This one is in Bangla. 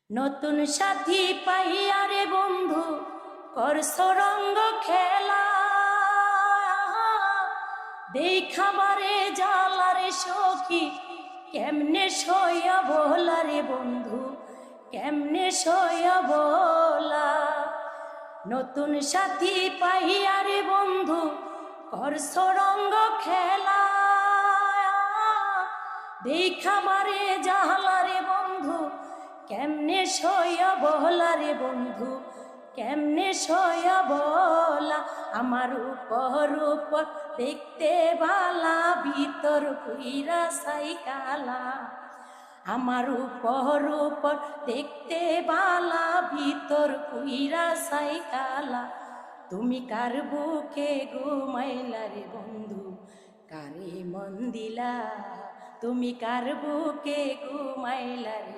নতুন সাথী পাইয়া রে বন্ধু করছ রঙ্গ খেলা, দেখাবারে জালারে সখী কেমনে সইয়া বলা রে বন্ধু, কেমনে সইয়া বলা। নতুন সাথী পাইয়া রে বন্ধু করছ রঙ্গ খেলা, দেখাবারে জালারে বন্ধু কেমনে সইয়া বলা রে বন্ধু, কেমনে সইয়া বলা। আমার উপর উপর দেখতে বালা, ভিতর পুইরা সাই কালা। আমার উপর উপর দেখতে বালা, ভিতর পুইরা সাই কালা। তুমি কার বুকে ঘুমাইলা রে বন্ধু, কারে মন দিলা। তুমি কার বুকে ঘুমাইলা রে